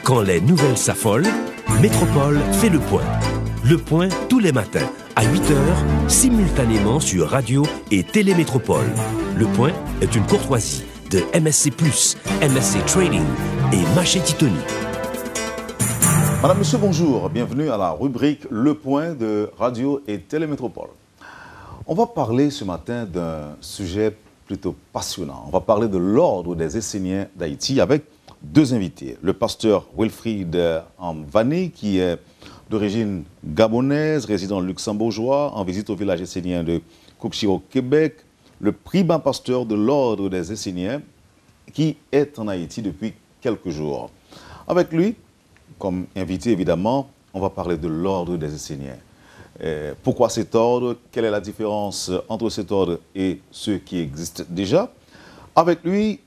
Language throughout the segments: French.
Quand les nouvelles s'affolent, Métropole fait le point. Le point tous les matins à 8h, simultanément sur Radio et Télémétropole. Le point est une courtoisie de MSC+, MSC Trading et Maché Titoni. Madame, Monsieur, bonjour. Bienvenue à la rubrique Le Point de Radio et Télémétropole. On va parler ce matin d'un sujet plutôt passionnant. On va parler de l'Ordre des Esséniens d'Haïti avec deux invités. Le pasteur Wilfried Mvane, qui est d'origine gabonaise, résident luxembourgeois, en visite au village essénien de Koupchi au Québec. Le primat pasteur de l'Ordre des Esséniens, qui est en Haïti depuis quelques jours. Avec lui, comme invité évidemment, on va parler de l'Ordre des Esséniens. Pourquoi cet ordre? Quelle est la différence entre cet ordre et ceux qui existent déjà? Avec lui,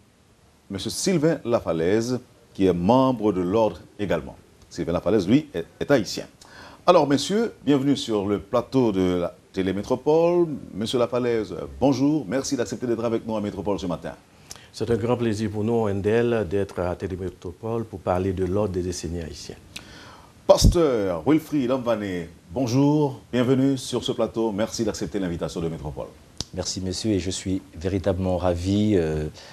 M. Sylvain Lafalaise, qui est membre de l'ordre également. Sylvain Lafalaise, lui, est haïtien. Alors, messieurs, bienvenue sur le plateau de la Télémétropole. Monsieur Lafalaise, bonjour. Merci d'accepter d'être avec nous à Métropole ce matin. C'est un grand plaisir pour nous, Endel, d'être à Télémétropole pour parler de l'ordre des Esséniens haïtiens. Pasteur Wilfried Mvane, bonjour. Bienvenue sur ce plateau. Merci d'accepter l'invitation de Métropole. Merci, monsieur, et je suis véritablement ravi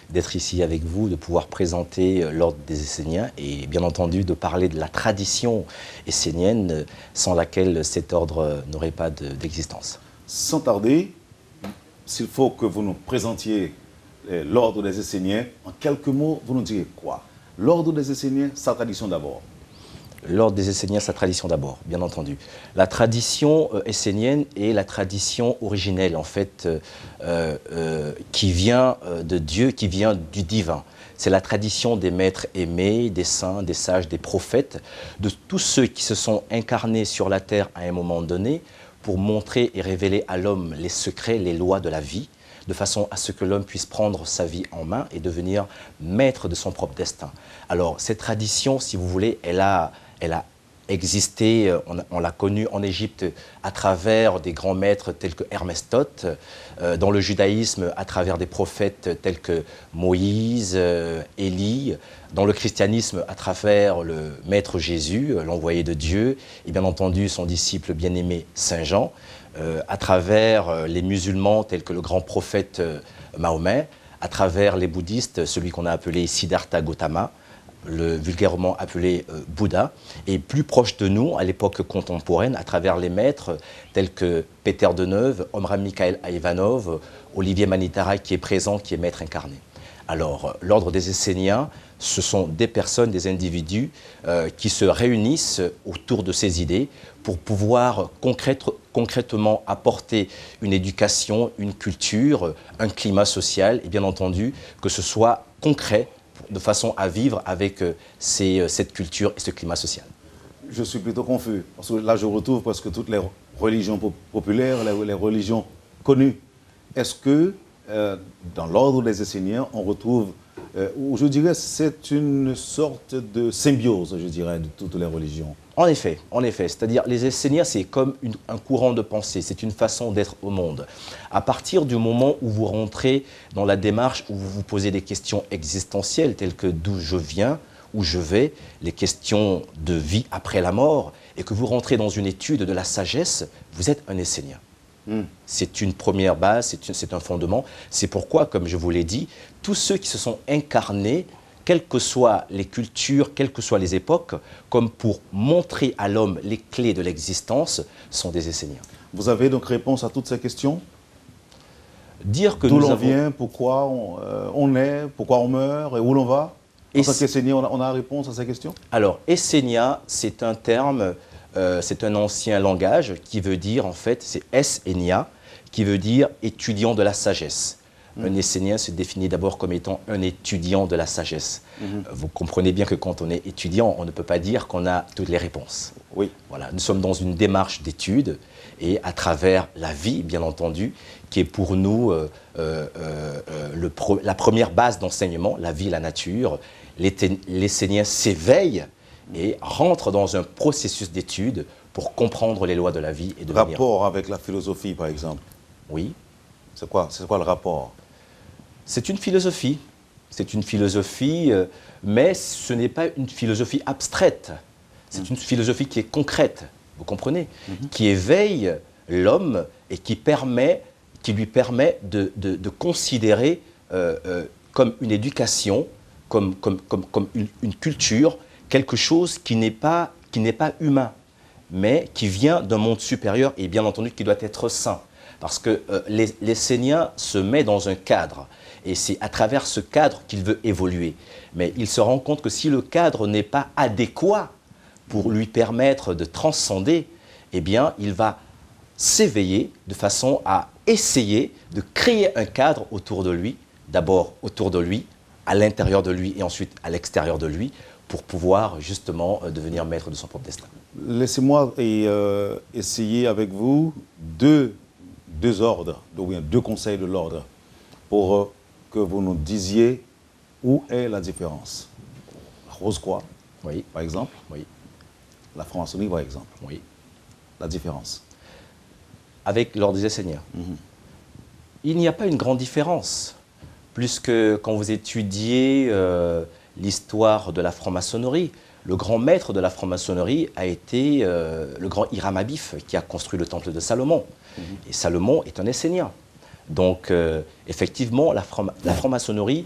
d'être ici avec vous, de pouvoir présenter l'ordre des Esséniens et bien entendu de parler de la tradition essénienne sans laquelle cet ordre n'aurait pas d'existence. Sans tarder, s'il faut que vous nous présentiez l'ordre des Esséniens, en quelques mots, vous nous direz quoi? L'ordre des Esséniens, sa tradition d'abord. L'ordre des Esséniens, sa tradition d'abord, bien entendu. La tradition essénienne est la tradition originelle, en fait, qui vient de Dieu, qui vient du divin. C'est la tradition des maîtres aimés, des saints, des sages, des prophètes, de tous ceux qui se sont incarnés sur la terre à un moment donné pour montrer et révéler à l'homme les secrets, les lois de la vie, de façon à ce que l'homme puisse prendre sa vie en main et devenir maître de son propre destin. Alors, cette tradition, si vous voulez, elle a existé, on l'a connue en Égypte à travers des grands maîtres tels que Hermestote, dans le judaïsme à travers des prophètes tels que Moïse, Élie, dans le christianisme à travers le maître Jésus, l'envoyé de Dieu, et bien entendu son disciple bien-aimé Saint Jean, à travers les musulmans tels que le grand prophète Mahomet, à travers les bouddhistes, celui qu'on a appelé Siddhartha Gautama, le vulgairement appelé Bouddha, et plus proche de nous, à l'époque contemporaine, à travers les maîtres tels que Peter Deneuve, Omram Mikhaël Ivanov, Olivier Manitara qui est présent, qui est maître incarné. Alors, l'ordre des Esséniens, ce sont des personnes, des individus qui se réunissent autour de ces idées pour pouvoir concrètement apporter une éducation, une culture, un climat social, et bien entendu que ce soit concret, de façon à vivre avec cette culture et ce climat social. Je suis plutôt confus, parce que là je retrouve presque toutes les religions populaires, les religions connues. Est-ce que dans l'ordre des Esséniens, on retrouve, ou je dirais c'est une sorte de symbiose, je dirais, de toutes les religions? En effet, c'est-à-dire les Esséniens, c'est comme un courant de pensée, c'est une façon d'être au monde. À partir du moment où vous rentrez dans la démarche, où vous vous posez des questions existentielles telles que d'où je viens, où je vais, les questions de vie après la mort, et que vous rentrez dans une étude de la sagesse, vous êtes un Essénien. C'est une première base, c'est un fondement. C'est pourquoi, comme je vous l'ai dit, tous ceux qui se sont incarnés, quelles que soient les cultures, quelles que soient les époques, comme pour montrer à l'homme les clés de l'existence, sont des Esséniens. Vous avez donc réponse à toutes ces questions? Dire que d'où l'on vient, pourquoi on est, pourquoi on meurt et où l'on va? En tant qu'Essénien, on a réponse à ces questions? Alors, Essénia, c'est un terme, c'est un ancien langage qui veut dire, en fait, c'est Es-Enia, qui veut dire étudiant de la sagesse. Un Essénien se définit d'abord comme étant un étudiant de la sagesse. Vous comprenez bien que quand on est étudiant, on ne peut pas dire qu'on a toutes les réponses. Oui. Voilà, nous sommes dans une démarche d'étude et à travers la vie, bien entendu, qui est pour nous la première base d'enseignement, la vie, la nature. L'Essénien s'éveille et rentre dans un processus d'étude pour comprendre les lois de la vie et devenir... Rapport avec la philosophie, par exemple? Oui. C'est quoi le rapport? C'est une philosophie. c'est une philosophie, mais ce n'est pas une philosophie abstraite. C'est une philosophie qui est concrète, vous comprenez, qui éveille l'homme et qui lui permet de considérer comme une éducation, comme une culture, quelque chose qui n'est pas humain, mais qui vient d'un monde supérieur et bien entendu qui doit être saint. Parce que l'Essénien se met dans un cadre et c'est à travers ce cadre qu'il veut évoluer. Mais il se rend compte que si le cadre n'est pas adéquat pour lui permettre de transcender, eh bien il va s'éveiller de façon à essayer de créer un cadre autour de lui, d'abord autour de lui, à l'intérieur de lui et ensuite à l'extérieur de lui, pour pouvoir justement devenir maître de son propre destin. Laissez-moi essayer avec vous deux ordres, ou bien deux conseils de l'ordre, pour que vous nous disiez où est la différence. La Rose-Croix, Oui. par exemple. Oui. La franc-maçonnerie, par exemple. Oui. La différence. Avec l'ordre des Esséniens. Il n'y a pas une grande différence, puisque quand vous étudiez l'histoire de la franc-maçonnerie, le grand maître de la franc-maçonnerie a été le grand Hiram Abif, qui a construit le temple de Salomon. Et Salomon est un Essénien. Donc, effectivement, la franc-maçonnerie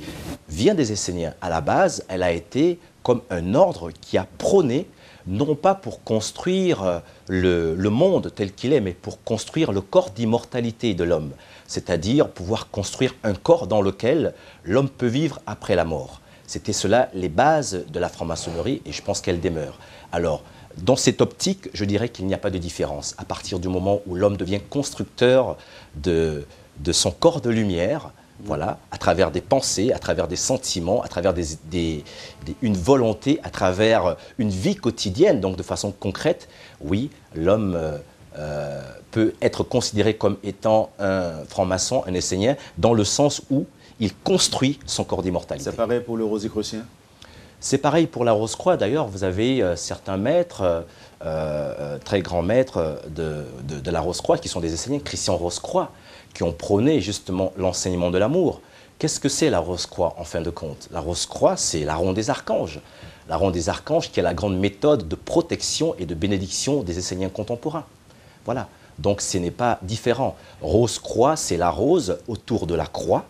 vient des Esséniens. À la base, elle a été comme un ordre qui a prôné, non pas pour construire le monde tel qu'il est, mais pour construire le corps d'immortalité de l'homme. C'est-à-dire pouvoir construire un corps dans lequel l'homme peut vivre après la mort. C'était cela les bases de la franc-maçonnerie et je pense qu'elle demeure. Alors, dans cette optique, je dirais qu'il n'y a pas de différence. À partir du moment où l'homme devient constructeur de son corps de lumière, voilà, à travers des pensées, à travers des sentiments, à travers une volonté, à travers une vie quotidienne, donc de façon concrète, oui, l'homme peut être considéré comme étant un franc-maçon, un essénien, dans le sens où il construit son corps d'immortalité. C'est pareil pour le Rosicrucien? C'est pareil pour la Rose-Croix. D'ailleurs, vous avez certains maîtres, très grands maîtres de la Rose-Croix, qui sont des Esséniens, Christian Rose-Croix, qui ont prôné justement l'enseignement de l'amour. Qu'est-ce que c'est la Rose-Croix, en fin de compte? La Rose-Croix, c'est la ronde des archanges. La ronde des archanges qui est la grande méthode de protection et de bénédiction des Esséniens contemporains. Voilà. Donc, ce n'est pas différent. Rose-Croix, c'est la rose autour de la croix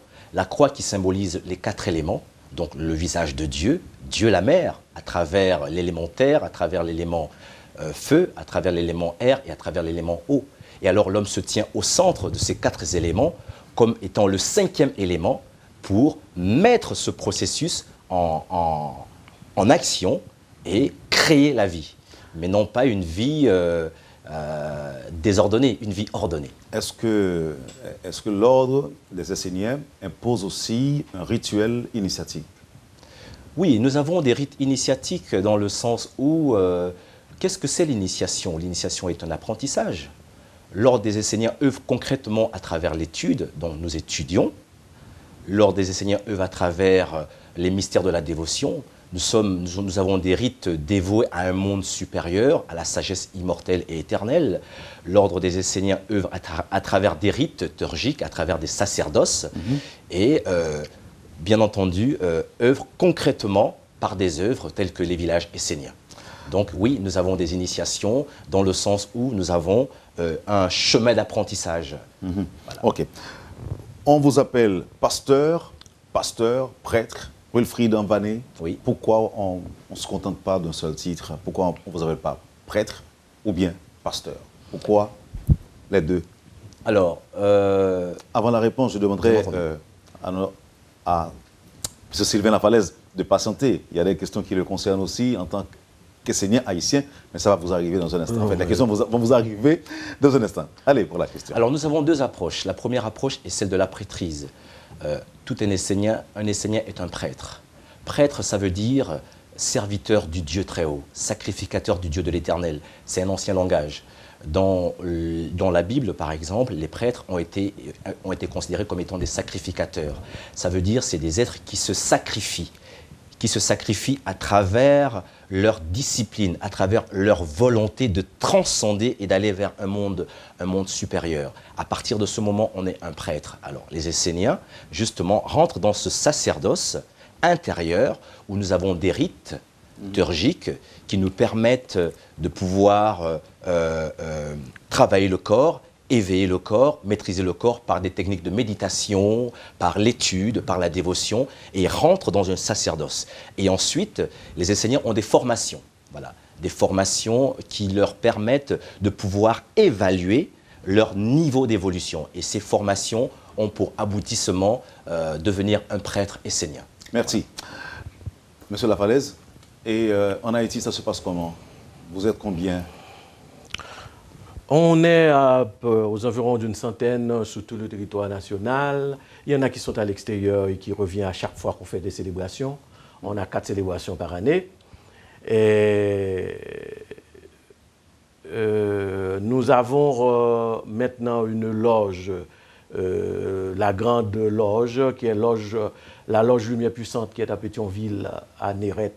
qui symbolise les 4 éléments, donc le visage de Dieu, Dieu la mère, à travers l'élément terre, à travers l'élément feu, à travers l'élément air et à travers l'élément eau. Et alors l'homme se tient au centre de ces 4 éléments comme étant le 5e élément pour mettre ce processus en action et créer la vie, mais non pas une vie désordonnée, une vie ordonnée. Est-ce que l'ordre des Esséniens impose aussi un rituel initiatique? Oui, nous avons des rites initiatiques dans le sens où, qu'est-ce que c'est l'initiation? L'initiation est un apprentissage. L'ordre des Esséniens œuvre concrètement à travers l'étude dont nous étudions. L'ordre des Esséniens œuvre à travers les mystères de la dévotion. Nous avons des rites dévoués à un monde supérieur, à la sagesse immortelle et éternelle. L'ordre des Esséniens œuvre à travers des rites liturgiques, à travers des sacerdoces, et bien entendu œuvre concrètement par des œuvres telles que les villages esséniens. Donc oui, nous avons des initiations dans le sens où nous avons un chemin d'apprentissage. Voilà. Ok. On vous appelle pasteur, prêtre, Wilfried Mvané. Oui. Pourquoi on ne se contente pas d'un seul titre? Pourquoi on ne vous appelle pas prêtre ou bien pasteur? Pourquoi les deux? Alors, avant la réponse, je demanderai à M. Sylvain Lafalaise de patienter. Il y a des questions qui le concernent aussi en tant qu'Essénien haïtien, mais ça va vous arriver dans un instant. En fait, les questions vont vous arriver dans un instant. Allez, pour la question. Alors, nous avons 2 approches. La première approche est celle de la prêtrise. Tout un Essénien est un prêtre. Prêtre, ça veut dire serviteur du Dieu très haut, sacrificateur du Dieu de l'Éternel. C'est un ancien langage. Dans la Bible, par exemple, les prêtres ont été considérés comme étant des sacrificateurs. Ça veut dire c'est des êtres qui se sacrifient à travers leur discipline, à travers leur volonté de transcender et d'aller vers un monde supérieur. À partir de ce moment, on est un prêtre. Alors, les Esséniens, justement, rentrent dans ce sacerdoce intérieur où nous avons des rites liturgiques qui nous permettent de pouvoir travailler le corps, éveiller le corps, maîtriser le corps par des techniques de méditation, par l'étude, par la dévotion, et rentrent dans un sacerdoce. Et ensuite, les enseignants ont des formations, voilà, des formations qui leur permettent de pouvoir évaluer leur niveau d'évolution. Et ces formations ont pour aboutissement devenir un prêtre essénien. Merci. Monsieur Lafalaise, et en Haïti, ça se passe comment? Vous êtes combien? On est aux environs d'une centaine sur tout le territoire national. Il y en a qui sont à l'extérieur et qui reviennent à chaque fois qu'on fait des célébrations. On a 4 célébrations par année. Et nous avons maintenant une loge, la Grande Loge, qui est la loge Lumière Puissante, qui est à Pétionville, à Néret,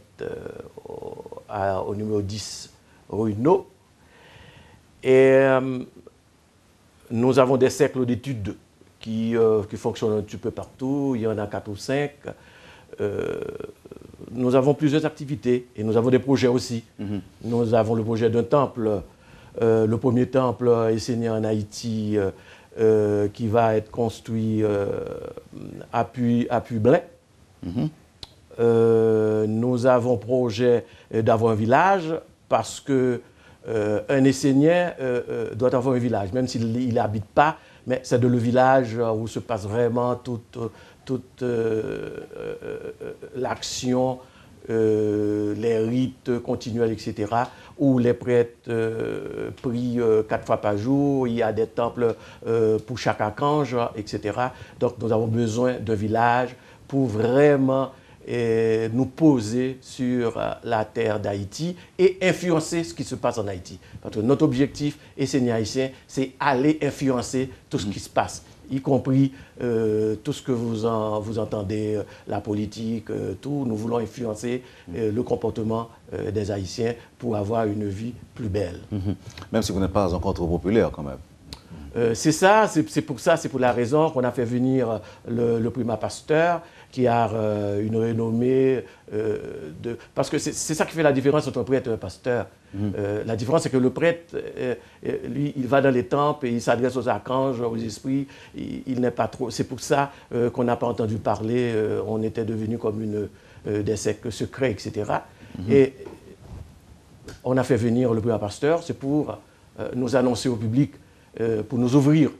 au numéro 10, rue No. Et nous avons des cercles d'études qui fonctionnent un petit peu partout. Il y en a 4 ou 5. Nous avons plusieurs activités et nous avons des projets aussi. Nous avons le projet d'un temple, le premier temple essénien en Haïti, qui va être construit à Puy-Blain. Nous avons projet d'avoir un village parce que un Essénien doit avoir un village, même s'il n'habite pas, mais c'est de le village où se passe vraiment toute l'action, les rites continuels, etc., où les prêtres prient 4 fois par jour, il y a des temples pour chaque archange, etc. Donc nous avons besoin d'un village pour vraiment nous poser sur la terre d'Haïti et influencer ce qui se passe en Haïti. Parce que notre objectif, enseignant haïtien, c'est aller influencer tout ce qui se passe, y compris tout ce que vous entendez, la politique, tout. Nous voulons influencer le comportement des Haïtiens pour avoir une vie plus belle. Même si vous n'êtes pas encore trop populaire quand même. C'est ça, c'est pour la raison qu'on a fait venir le primat pasteur, qui a une renommée parce que c'est ça qui fait la différence entre un prêtre et un pasteur. La différence, c'est que le prêtre, lui, il va dans les temples et il s'adresse aux archanges, aux esprits. Il n'est pas trop. C'est pour ça qu'on n'a pas entendu parler. On était devenu comme des sectes secrets, etc. Et on a fait venir le primat pasteur, c'est pour nous annoncer au public, pour nous ouvrir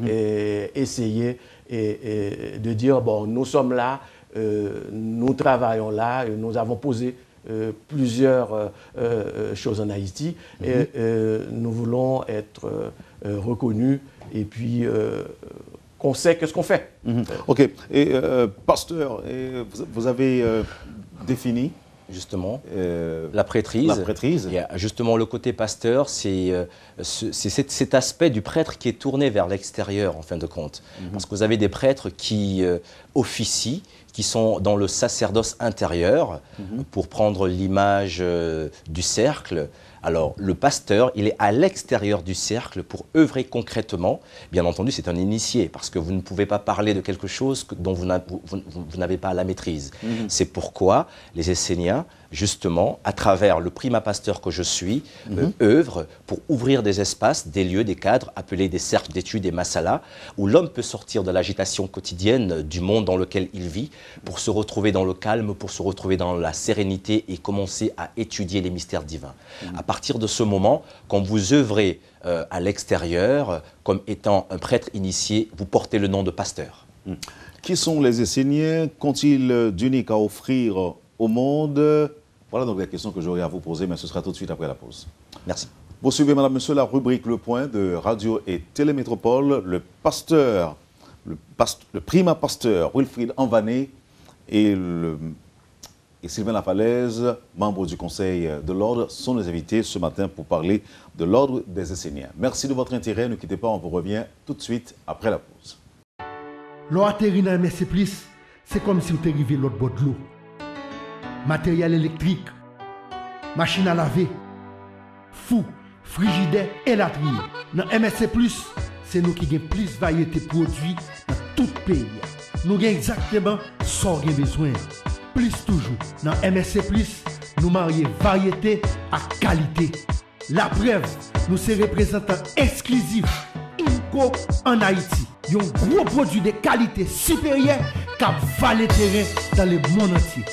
et essayer de dire, bon, nous sommes là, nous travaillons là, et nous avons posé plusieurs choses en Haïti, et nous voulons être reconnus et puis qu'on sait qu'est-ce qu'on fait. OK. Et pasteur, vous avez défini justement la prêtrise. La prêtrise. Il y a justement le côté pasteur, c'est cet aspect du prêtre qui est tourné vers l'extérieur en fin de compte. Parce que vous avez des prêtres qui officient, qui sont dans le sacerdoce intérieur, pour prendre l'image du cercle. Alors, le pasteur, il est à l'extérieur du cercle pour œuvrer concrètement. Bien entendu, c'est un initié, parce que vous ne pouvez pas parler de quelque chose dont vous n'avez pas la maîtrise. C'est pourquoi les Esséniens, justement, à travers le primat pasteur que je suis, œuvrent pour ouvrir des espaces, des lieux, des cadres, appelés des cercles d'études, des masalas, où l'homme peut sortir de l'agitation quotidienne du monde dans lequel il vit, pour se retrouver dans le calme, pour se retrouver dans la sérénité et commencer à étudier les mystères divins. À partir de ce moment, quand vous œuvrez à l'extérieur, comme étant un prêtre initié, vous portez le nom de pasteur. Qui sont les Esséniens? Qu'ont-ils d'unique à offrir au monde? Voilà donc les questions que j'aurais à vous poser, mais ce sera tout de suite après la pause. Merci. Vous suivez, madame, monsieur, la rubrique Le Point de Radio et Télémétropole. Le pasteur, le primat pasteur Wilfried Envané et Sylvain Lafalaise, membre du Conseil de l'Ordre, sont les invités ce matin pour parler de l'Ordre des Esséniens. Merci de votre intérêt. Ne quittez pas, on vous revient tout de suite après la pause. L'eau atterrit dans MSC+, c'est comme si vous arriviez l'autre bord de l'eau. Matériel électrique, machine à laver, fou, frigidaire et latrier. Dans MSC+, c'est nous qui avons plus de variété de produits dans tout le pays. Nous avons exactement ce qu'on a besoin. Plus toujours, dans MSC+, nous marions variété à qualité. La preuve, nous sommes représentants exclusifs INCO en Haïti. Un gros produit de qualité supérieure qui va le terrain dans le monde entier.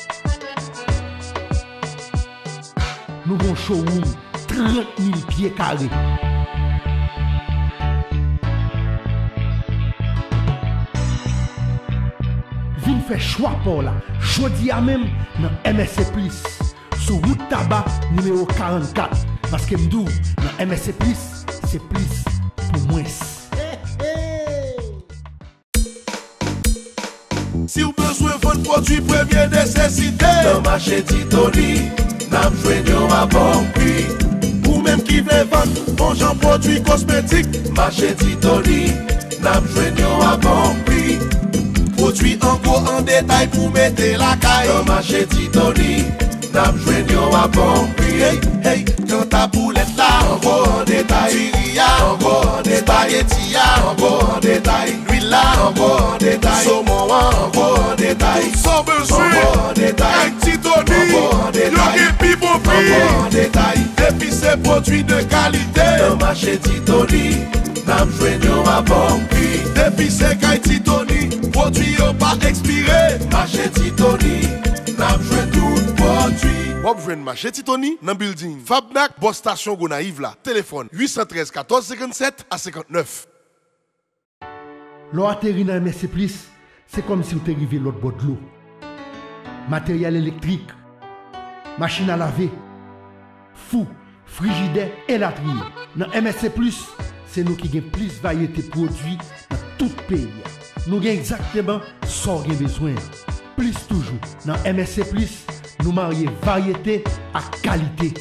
Nous avons un showroom 30 000 pieds carrés. Vin fait choix pour là. Jodi à même dans MSC+, sur route tabac numéro 44. Parce que m'dou, dans MSC+, c'est plus pour moins. Si vous besoin de produits première nécessité, dans marché Titoni, n'a besoin à bon prix. Ou même qui veut vendre bon genre produits cosmétiques, marché Titoni, n'a besoin à bon prix. Produits en gros en détail pour mettre la caille, dans marché Titoni, n'a besoin à bon prix. Hey, hey, quand ta boulette là, en gros en détail, Tyria, en gros en détail, Tia, en gros en détail, l'huile là, en gros en détail, saumon en gros en détail, sans besoin, en détail, avec Titoni, en détail, et bon prix, en détail, et puis c'est produits de qualité, dans marché Titoni, n'a besoin à bon prix, et puis c'est Gaï Titoni, produits pas expiré, marché Titoni, n'a besoin tout produit. Wap jwen marché Titoni dans building Fabnak, Boss Station Gonaïve là. Téléphone 813 14 57 à 59. L'eau atterri dans MSC+, c'est comme si vous étiez arrivé l'autre bord de l'eau. Matériel électrique, machine à laver, fou, frigidaire et latrier. Dans MSC+, c'est nous qui avons plus de variété de produits dans tout le pays. Nous avons exactement ce qu'on a besoin. Plus toujours, dans MSC+, nous marions variété à qualité.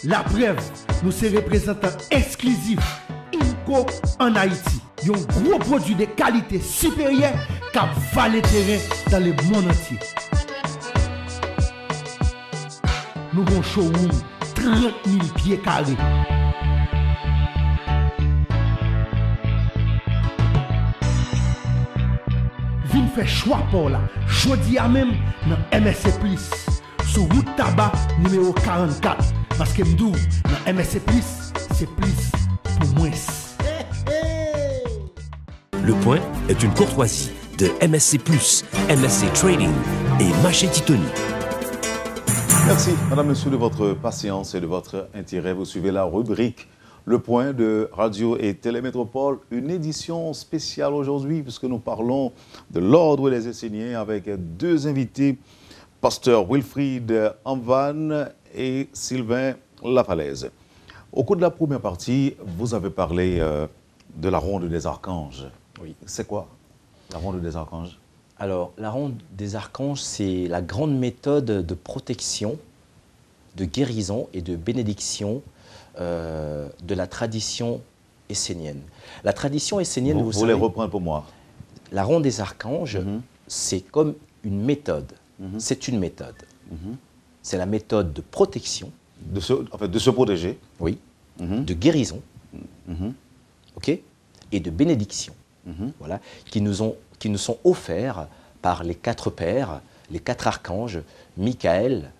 La preuve, nous sommes représentants exclusifs INCO en Haïti. Un gros produit de qualité supérieure qui va le terrain dans le monde entier. Nous avons un showroom 30 000 pieds carrés. Vin fait choix pour là. Jodi à même dans MSC+, sur route tabac numéro 44. Parce que m'dou, dans MSC+, c'est plus pour moins. Le Point est une courtoisie de MSC+, MSC Trading et Marché Titoni. Merci, madame, monsieur, de votre patience et de votre intérêt. Vous suivez la rubrique Le Point de Radio et Télémétropole, une édition spéciale aujourd'hui puisque nous parlons de l'Ordre des Esséniens avec deux invités, Pasteur Wilfried Amvan et Sylvain Lafalaise. Au cours de la première partie, vous avez parlé de la ronde des archanges. Oui. C'est quoi la ronde des archanges? Alors, la ronde des archanges, c'est la grande méthode de protection, de guérison et de bénédiction de la tradition essénienne. La tradition essénienne, vous voulez reprendre pour moi? La ronde des archanges, c'est comme une méthode. C'est une méthode. C'est la méthode de protection. De se protéger. Oui. De guérison. OK? Et de bénédiction. Voilà. Qui nous sont offerts par les quatre pères, les quatre archanges, Michael,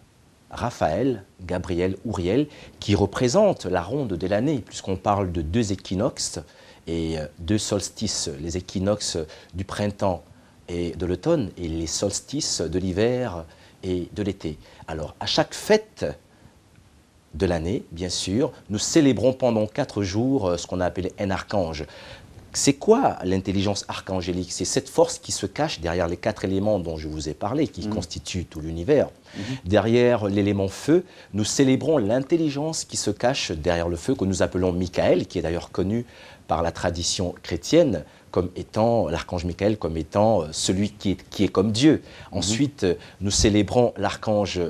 Raphaël, Gabriel, Uriel, qui représentent la ronde de l'année, puisqu'on parle de deux équinoxes et deux solstices, les équinoxes du printemps et de l'automne, et les solstices de l'hiver et de l'été. Alors, à chaque fête de l'année, bien sûr, nous célébrons pendant 4 jours ce qu'on a appelé un archange. C'est quoi l'intelligence archangélique? C'est cette force qui se cache derrière les 4 éléments dont je vous ai parlé, qui constituent tout l'univers. Derrière l'élément feu, nous célébrons l'intelligence qui se cache derrière le feu, que nous appelons Michael, qui est d'ailleurs connu par la tradition chrétienne comme étant, l'archange Michael, comme étant celui qui est comme Dieu. Ensuite, nous célébrons l'archange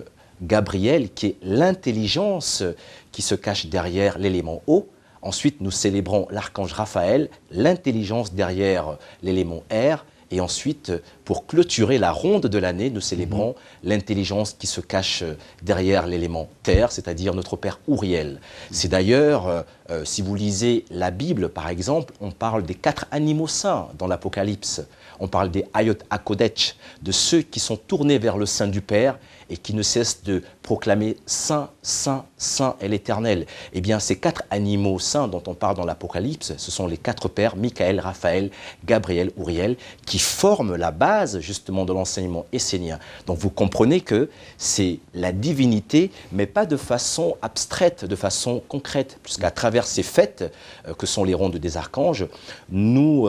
Gabriel, qui est l'intelligence qui se cache derrière l'élément eau. Ensuite, nous célébrons l'archange Raphaël, l'intelligence derrière l'élément air. Et ensuite, pour clôturer la ronde de l'année, nous célébrons l'intelligence qui se cache derrière l'élément terre, c'est-à-dire notre Père Uriel. C'est d'ailleurs, si vous lisez la Bible, par exemple, on parle des 4 animaux saints dans l'Apocalypse. On parle des Hayot HaKodesh, de ceux qui sont tournés vers le sein du Père et qui ne cessent de proclamer « Saint, Saint, Saint est l'Éternel ». Eh bien, ces 4 animaux saints dont on parle dans l'Apocalypse, ce sont les 4 pères, Michael, Raphaël, Gabriel, Uriel, qui forment la base justement de l'enseignement essénien. Donc vous comprenez que c'est la divinité, mais pas de façon abstraite, de façon concrète, puisqu'à travers ces fêtes, que sont les rondes des archanges, nous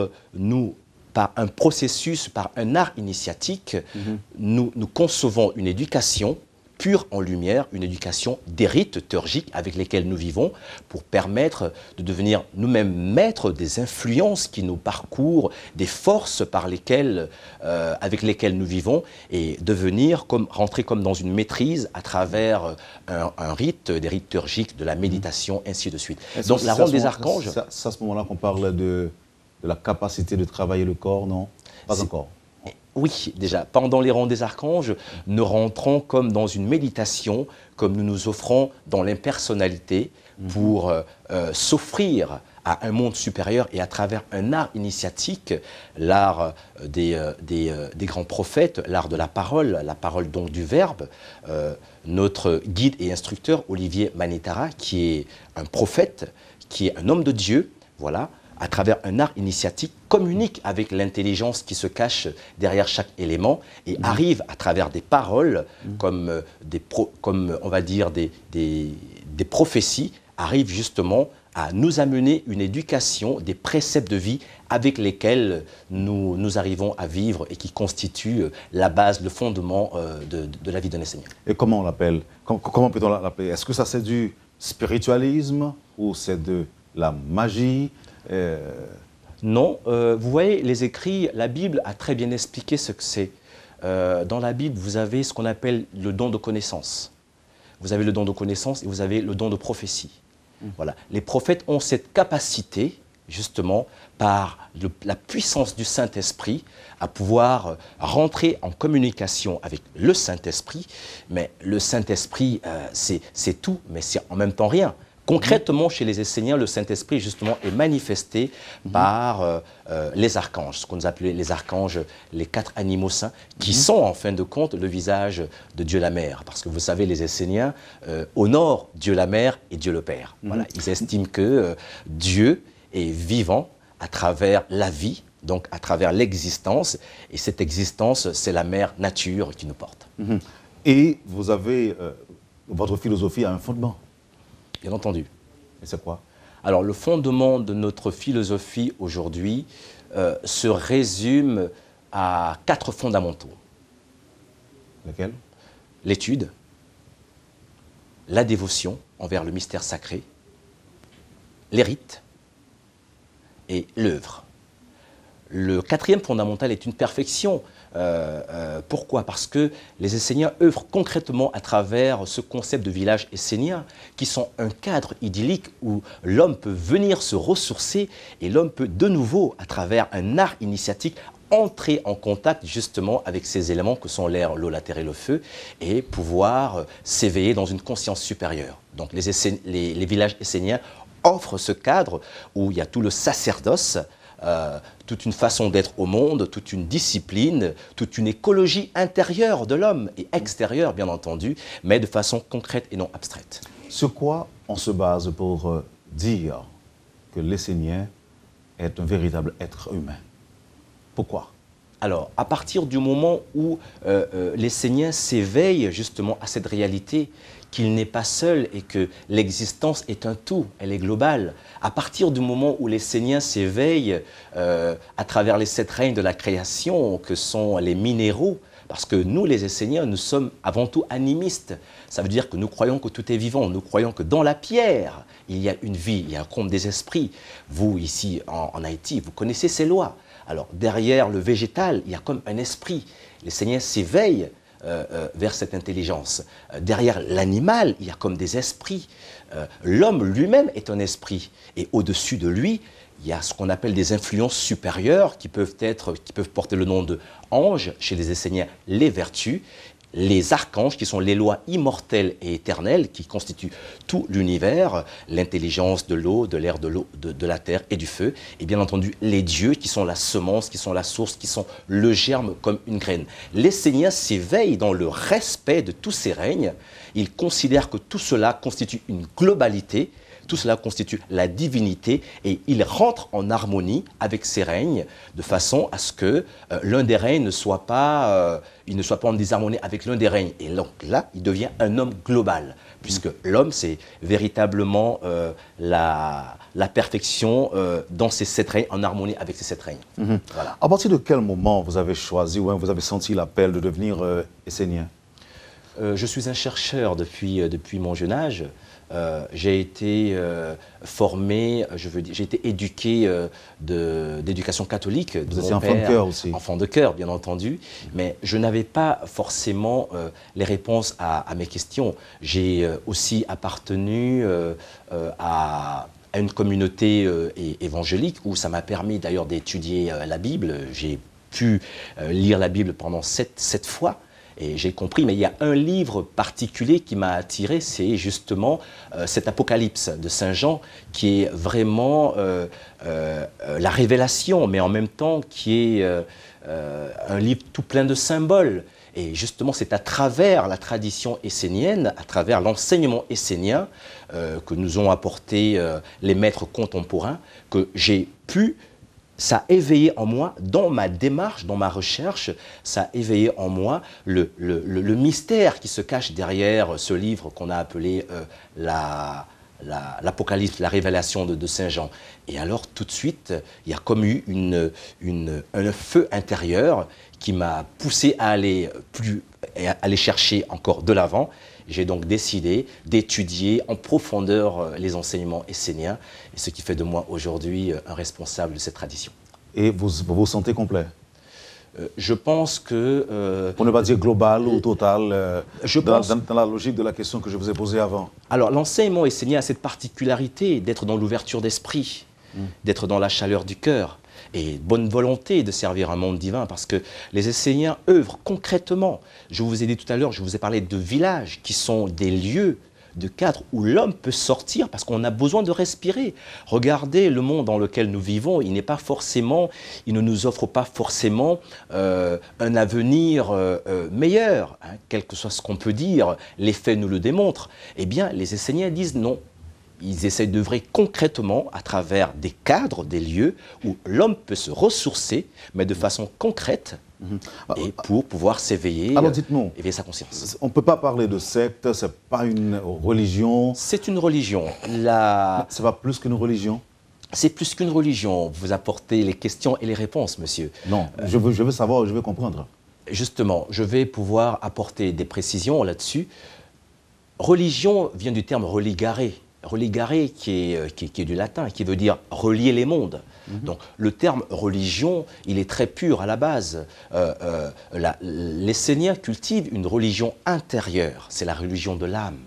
par un processus, par un art initiatique, nous concevons une éducation pure en lumière, une éducation des rites theurgiques avec lesquels nous vivons pour permettre de devenir nous-mêmes maîtres des influences qui nous parcourent, des forces avec lesquelles nous vivons et devenir rentrer comme dans une maîtrise à travers un rite, des rites theurgiques, de la méditation, ainsi de suite. Donc la ronde des archanges... C'est à ce moment-là qu'on parle de la capacité de travailler le corps, non? Pas encore. Oui, déjà, pendant les rondes des archanges, nous rentrons comme dans une méditation, comme nous nous offrons dans l'impersonnalité pour s'offrir à un monde supérieur et à travers un art initiatique, l'art des grands prophètes, l'art de la parole donc du verbe. Notre guide et instructeur, Olivier Manetara, qui est un prophète, qui est un homme de Dieu, voilà, à travers un art initiatique, communique avec l'intelligence qui se cache derrière chaque élément et arrive à travers des paroles comme on va dire des prophéties, arrive justement à nous amener une éducation, des préceptes de vie avec lesquels nous arrivons à vivre et qui constituent la base, le fondement de la vie d'un enseignant. Et comment on l'appelle? Comment peut-on l'appeler? Est-ce que ça c'est du spiritualisme ou c'est de la magie? Non, vous voyez, les écrits, la Bible a très bien expliqué ce que c'est. Dans la Bible, vous avez ce qu'on appelle le don de connaissance. Vous avez le don de connaissance et vous avez le don de prophétie. Voilà. Les prophètes ont cette capacité, justement, par la puissance du Saint-Esprit, à pouvoir rentrer en communication avec le Saint-Esprit. Mais le Saint-Esprit, c'est tout, mais c'est en même temps rien. Concrètement, chez les Esséniens, le Saint-Esprit, justement, est manifesté par les archanges, ce qu'on appelait les archanges, les 4 animaux saints, qui sont, en fin de compte, le visage de Dieu la Mère. Parce que vous savez, les Esséniens honorent Dieu la Mère et Dieu le Père. Voilà. Ils estiment que Dieu est vivant à travers la vie, donc à travers l'existence, et cette existence, c'est la mère nature qui nous porte. Et vous avez, votre philosophie a un fondement. Bien entendu. Et c'est quoi? Alors, le fondement de notre philosophie aujourd'hui se résume à 4 fondamentaux. Lesquels? L'étude, la dévotion envers le mystère sacré, les rites et l'œuvre. Le 4e fondamental est une perfection. Pourquoi? Parce que les Esséniens œuvrent concrètement à travers ce concept de village essénien, qui sont un cadre idyllique où l'homme peut venir se ressourcer et l'homme peut de nouveau, à travers un art initiatique, entrer en contact justement avec ces éléments que sont l'air, l'eau, la terre et le feu, et pouvoir s'éveiller dans une conscience supérieure. Donc les villages esséniens offrent ce cadre où il y a tout le sacerdoce, toute une façon d'être au monde, toute une discipline, toute une écologie intérieure de l'homme et extérieure, bien entendu, mais de façon concrète et non abstraite. Sur quoi on se base pour dire que l'Essénien est un véritable être humain? Pourquoi? Alors, à partir du moment où l'Essénien s'éveille justement à cette réalité, qu'il n'est pas seul et que l'existence est un tout, elle est globale. À partir du moment où l'Essénien s'éveille à travers les 7 règnes de la création, que sont les minéraux, parce que nous, les Esséniens, nous sommes avant tout animistes. Ça veut dire que nous croyons que tout est vivant, nous croyons que dans la pierre, il y a une vie, il y a un conte des esprits. Vous, ici, en Haïti, vous connaissez ces lois. Alors, derrière le végétal, il y a comme un esprit. L'Essénien s'éveille vers cette intelligence. Derrière l'animal, il y a comme des esprits. L'homme lui-même est un esprit. Et au-dessus de lui, Il y a ce qu'on appelle des influences supérieures qui peuvent porter le nom de anges, chez les Esséniens, les vertus, les archanges qui sont les lois immortelles et éternelles qui constituent tout l'univers, l'intelligence de l'eau, de l'air, de la terre et du feu, et bien entendu les dieux qui sont la semence, qui sont la source, qui sont le germe comme une graine. L'Essénien s'éveille dans le respect de tous ces règnes, il considère que tout cela constitue une globalité, tout cela constitue la divinité et il rentre en harmonie avec ces règnes de façon à ce que l'un des règnes ne soit pas en désharmonie avec l'un des règnes. Et donc là, il devient un homme global, puisque l'homme, c'est véritablement la perfection dans ces 7 règnes, en harmonie avec ces 7 règnes. Voilà. À partir de quel moment vous avez choisi ou vous avez senti l'appel de devenir essénien? Je suis un chercheur depuis mon jeune âge. J'ai été formé, j'ai été éduqué d'éducation catholique. Vous étiez enfant de cœur aussi. Enfant de cœur, bien entendu. Mais je n'avais pas forcément les réponses à mes questions. J'ai aussi appartenu à une communauté évangélique où ça m'a permis d'ailleurs d'étudier la Bible. J'ai pu lire la Bible pendant 7 fois. Et j'ai compris, mais il y a un livre particulier qui m'a attiré, c'est justement cet Apocalypse de Saint Jean, qui est vraiment la révélation, mais en même temps qui est un livre tout plein de symboles. Et justement, c'est à travers la tradition essénienne, à travers l'enseignement essénien que nous ont apporté les maîtres contemporains, que j'ai pu... Ça a éveillé en moi, dans ma démarche, dans ma recherche, ça a éveillé en moi le mystère qui se cache derrière ce livre qu'on a appelé l'Apocalypse, la révélation de Saint Jean. Et alors, tout de suite, il y a comme eu un feu intérieur qui m'a poussé à aller chercher encore de l'avant. J'ai donc décidé d'étudier en profondeur les enseignements esséniens, et ce qui fait de moi aujourd'hui un responsable de cette tradition. Et vous vous sentez complet? Je pense que... Pour ne pas dire global ou total, dans la logique de la question que je vous ai posée avant. Alors, l'enseignement essénien a cette particularité d'être dans l'ouverture d'esprit, d'être dans la chaleur du cœur, et bonne volonté de servir un monde divin, parce que les Esséniens œuvrent concrètement. Je vous ai dit tout à l'heure, je vous ai parlé de villages qui sont des lieux de cadre où l'homme peut sortir parce qu'on a besoin de respirer. Regardez le monde dans lequel nous vivons, il ne nous offre pas forcément un avenir meilleur, hein, quel que soit ce qu'on peut dire, les faits nous le démontrent. Eh bien, les Esséniens disent non. Ils essayent d'œuvrer concrètement à travers des cadres, des lieux où l'homme peut se ressourcer, mais de façon concrète, et pour pouvoir s'éveiller, alors dites-nous, éveiller sa conscience. On ne peut pas parler de secte, ce n'est pas une religion. C'est une religion. C'est pas plus qu'une religion? C'est plus qu'une religion. Vous apportez les questions et les réponses, monsieur. Non, je veux savoir, je veux comprendre. Justement, je vais pouvoir apporter des précisions là-dessus. Religion vient du terme religare. Religare qui est du latin, qui veut dire relier les mondes. Donc le terme religion, il est très pur à la base. L'Essénien cultive une religion intérieure, c'est la religion de l'âme.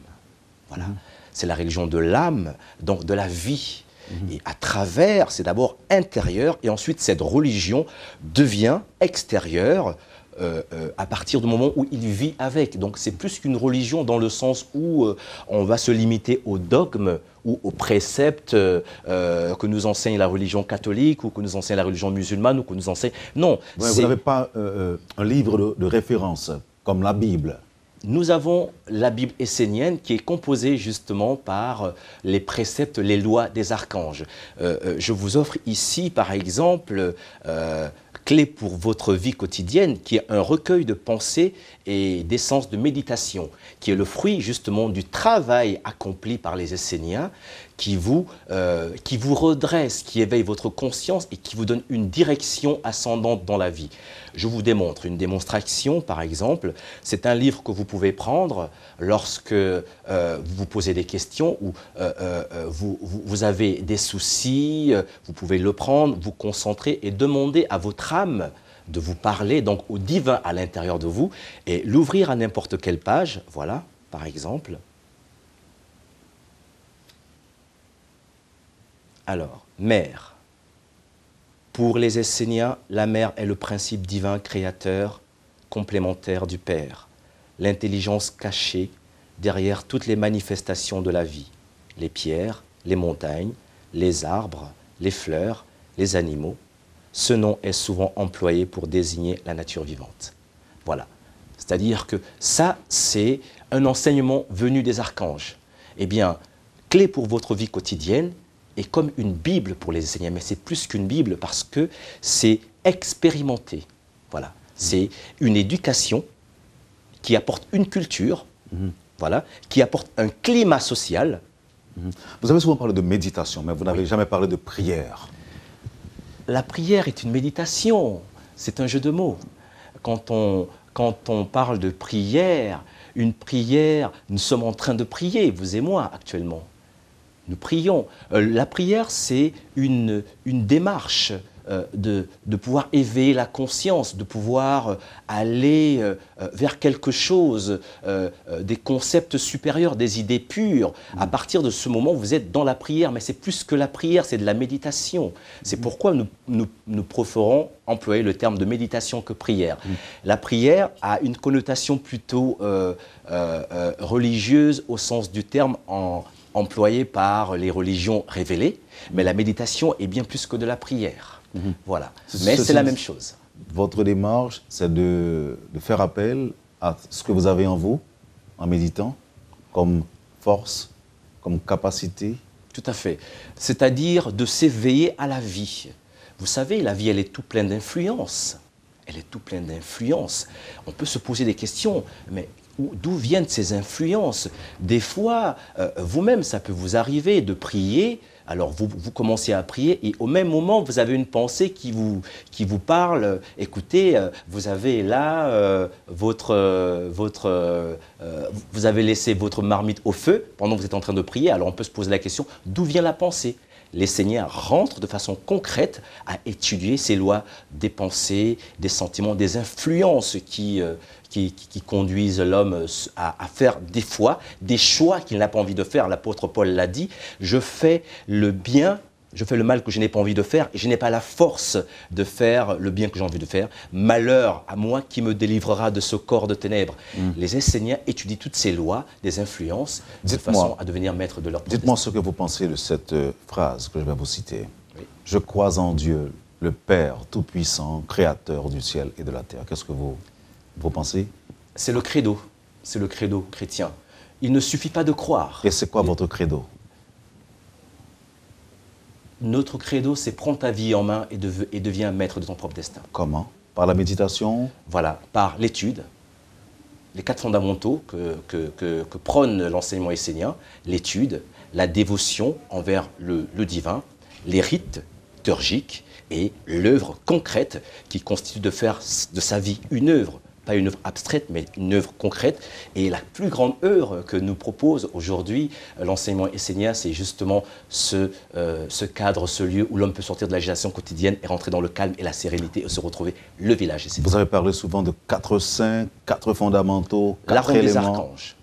Voilà. C'est la religion de l'âme, donc de la vie. Et à travers, c'est d'abord intérieur, et ensuite cette religion devient extérieure, à partir du moment où il vit avec. Donc c'est plus qu'une religion dans le sens où on va se limiter aux dogmes ou aux préceptes que nous enseigne la religion catholique ou que nous enseigne la religion musulmane ou que nous enseigne... Non. Vous n'avez pas un livre de référence comme la Bible? Nous avons la Bible essénienne qui est composée justement par les préceptes, les lois des archanges. Je vous offre ici par exemple... Clé pour votre vie quotidienne, qui est un recueil de pensées et d'essences de méditation, qui est le fruit justement du travail accompli par les Esséniens, qui vous redresse, qui éveille votre conscience et qui vous donne une direction ascendante dans la vie. Je vous démontre une démonstration, par exemple. C'est un livre que vous pouvez prendre lorsque vous vous posez des questions ou vous avez des soucis. Vous pouvez le prendre, vous concentrer et demander à votre âme de vous parler, donc au divin à l'intérieur de vous, et l'ouvrir à n'importe quelle page. Voilà, par exemple. Alors, mère, Pour les Esséniens, la mère est le principe divin créateur, complémentaire du Père, l'intelligence cachée derrière toutes les manifestations de la vie, les pierres, les montagnes, les arbres, les fleurs, les animaux. Ce nom est souvent employé pour désigner la nature vivante. Voilà. C'est-à-dire que ça, c'est un enseignement venu des archanges. Eh bien, clé pour votre vie quotidienne et comme une Bible pour les Esséniens. Mais c'est plus qu'une Bible parce que c'est expérimenté. Voilà. C'est une éducation qui apporte une culture, voilà, qui apporte un climat social. Vous avez souvent parlé de méditation, mais vous n'avez jamais parlé de prière. La prière est une méditation, c'est un jeu de mots. Quand on parle de prière, une prière, nous sommes en train de prier, vous et moi actuellement. Nous prions. La prière, c'est une démarche de pouvoir éveiller la conscience, de pouvoir aller vers quelque chose, des concepts supérieurs, des idées pures. À partir de ce moment, vous êtes dans la prière, mais c'est plus que la prière, c'est de la méditation. C'est pourquoi nous préférons employer le terme de méditation que prière. La prière a une connotation plutôt religieuse au sens du terme employé par les religions révélées, mais la méditation est bien plus que de la prière. Voilà. Mais c'est la même chose. Votre démarche, c'est de faire appel à ce que vous avez en vous, en méditant, comme force, comme capacité. Tout à fait. C'est-à-dire de s'éveiller à la vie. Vous savez, la vie, elle est tout pleine d'influences. Elle est tout pleine d'influences. On peut se poser des questions, mais d'où viennent ces influences? Des fois, vous-même, ça peut vous arriver de prier. Alors, vous commencez à prier et au même moment, vous avez une pensée qui vous parle. Écoutez, vous avez là vous avez laissé votre marmite au feu pendant que vous êtes en train de prier. Alors, on peut se poser la question, d'où vient la pensée? Les Seigneurs rentrent de façon concrète à étudier ces lois des pensées, des sentiments, des influences qui conduisent l'homme à faire des fois des choix qu'il n'a pas envie de faire. L'apôtre Paul l'a dit, je fais le bien, je fais le mal que je n'ai pas envie de faire et je n'ai pas la force de faire le bien que j'ai envie de faire. Malheur à moi qui me délivrera de ce corps de ténèbres. Les Esséniens étudient toutes ces lois, des influences, de façon à devenir maître de leur protestation. Dites-moi ce que vous pensez de cette phrase que je vais vous citer. Oui. Je crois en Dieu, le Père Tout-Puissant, Créateur du ciel et de la terre. Qu'est-ce que vous pensez? C'est le credo chrétien. Il ne suffit pas de croire. Et c'est quoi votre credo? Notre credo, c'est prends ta vie en main et deviens maître de ton propre destin. Comment? Par la méditation? Voilà, par l'étude, les 4 fondamentaux que prône l'enseignement essénien, l'étude, la dévotion envers le divin, les rites liturgiques et l'œuvre concrète qui constitue de faire de sa vie une œuvre. Pas une œuvre abstraite, mais une œuvre concrète. Et la plus grande œuvre que nous propose aujourd'hui l'enseignement essénien, c'est justement ce cadre, ce lieu où l'homme peut sortir de l'agitation quotidienne et rentrer dans le calme et la sérénité et se retrouver le village essénien. Vous avez parlé souvent de 4 saints, 4 fondamentaux, 4 La ronde éléments. des archanges.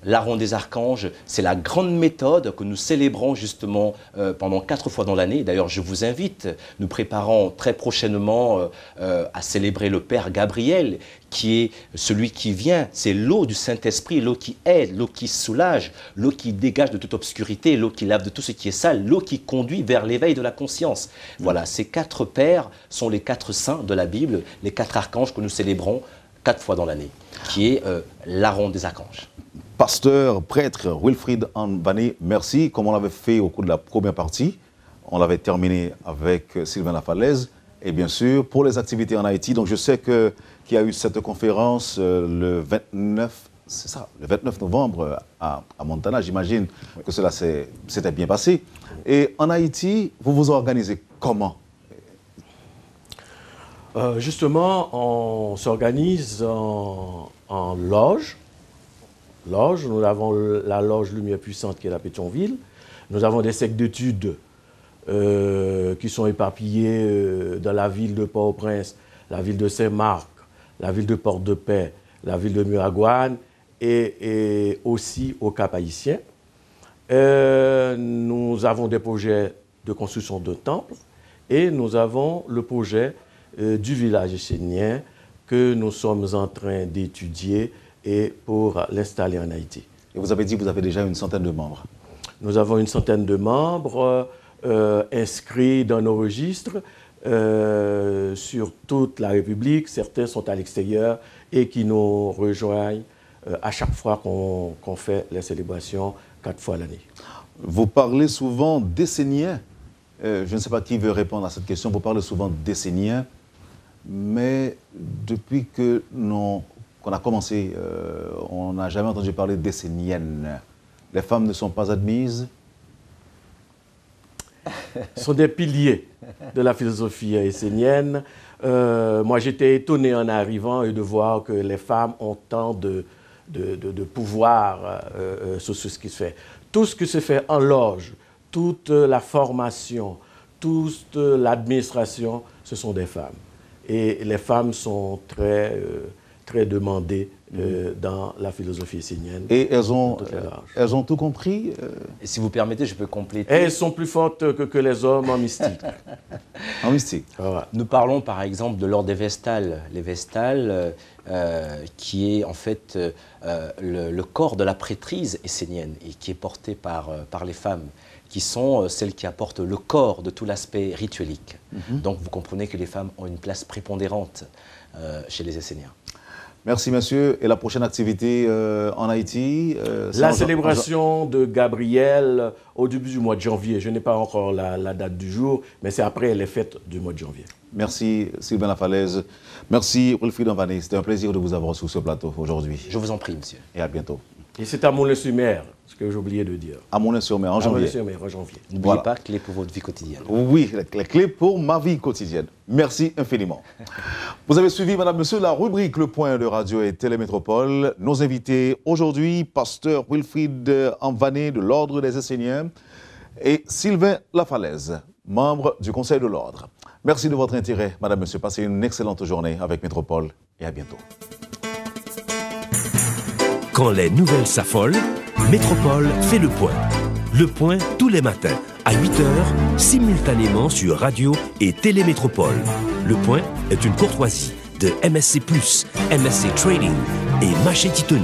La ronde des archanges, c'est la grande méthode que nous célébrons justement pendant 4 fois dans l'année. D'ailleurs, je vous invite, nous préparons très prochainement à célébrer le Père Gabriel, qui est celui qui vient. C'est l'eau du Saint-Esprit, l'eau qui aide, l'eau qui soulage, l'eau qui dégage de toute obscurité, l'eau qui lave de tout ce qui est sale, l'eau qui conduit vers l'éveil de la conscience. Voilà, ces 4 pères sont les 4 saints de la Bible, les 4 archanges que nous célébrons 4 fois dans l'année, qui est la ronde des archanges. Pasteur, prêtre Wilfried Anbani, merci. Comme on l'avait fait au cours de la première partie, on l'avait terminé avec Sylvain Lafalaise. Et bien sûr, pour les activités en Haïti, donc je sais qu'il y a eu cette conférence le 29, c'est ça, le 29 novembre à Montana. J'imagine que cela s'était bien passé. Et en Haïti, vous vous organisez comment? Justement, on s'organise en loge. Nous avons la loge Lumière Puissante qui est à Pétionville. Nous avons des cercles d'études qui sont éparpillés dans la ville de Port-au-Prince, la ville de Saint-Marc, la ville de Port-de-Paix, la ville de Muraguane et aussi au Cap-Haïtien. Nous avons des projets de construction de temples Et nous avons le projet du village essénien que nous sommes en train d'étudier et pour l'installer en Haïti. Et vous avez dit que vous avez déjà une centaine de membres. Nous avons une centaine de membres inscrits dans nos registres sur toute la République. Certains sont à l'extérieur et qui nous rejoignent à chaque fois qu'on fait les célébrations 4 fois l'année. Vous parlez souvent d'essénien. Je ne sais pas qui veut répondre à cette question. Vous parlez souvent d'essénien, mais depuis qu'on a commencé, on n'a jamais entendu parler d'essénienne. Les femmes ne sont pas admises. Ce sont des piliers de la philosophie essénienne. Moi, j'étais étonné en arrivant et de voir que les femmes ont tant de pouvoir sur ce qui se fait. Tout ce qui se fait en loge, toute la formation, toute l'administration, ce sont des femmes. Et les femmes sont très demandées dans la philosophie essénienne. Et elles ont tout compris. Et si vous permettez, je peux compléter. Elles sont plus fortes que les hommes en mystique. En mystique. Voilà. Nous parlons par exemple de l'ordre des Vestales. Les Vestales, qui est en fait le corps de la prêtrise essénienne et qui est porté par les femmes, qui sont celles qui apportent le corps de tout l'aspect rituelique. Donc vous comprenez que les femmes ont une place prépondérante chez les Esséniens. Merci, monsieur. Et la prochaine activité en Haïti La célébration de Gabriel au début du mois de janvier. Je n'ai pas encore la date du jour, mais c'est après les fêtes du mois de janvier. Merci, Sylvain Lafalaise. Merci, Wilfried Anvané. C'était un plaisir de vous avoir sur ce plateau aujourd'hui. Je vous en prie, monsieur. Et à bientôt. Et c'est à Moulins-sur-Mer, ce que j'ai oublié de dire. À Moulins-sur-Mer, en janvier. Moulins-sur-Mer, en janvier. N'oubliez pas, clé pour votre vie quotidienne. Oui, les clés pour ma vie quotidienne. Merci infiniment. Vous avez suivi, madame, monsieur, la rubrique Le Point de Radio et Télémétropole. Nos invités aujourd'hui, pasteur Wilfried Anvané de l'Ordre des Esséniens et Sylvain Lafalaise, membre du Conseil de l'Ordre. Merci de votre intérêt, madame, monsieur. Passez une excellente journée avec Métropole et à bientôt. Quand les nouvelles s'affolent, Métropole fait le point. Le point tous les matins à 8h, simultanément sur Radio et Télémétropole. Le point est une courtoisie de MSC+, MSC Trading et Machete Tony.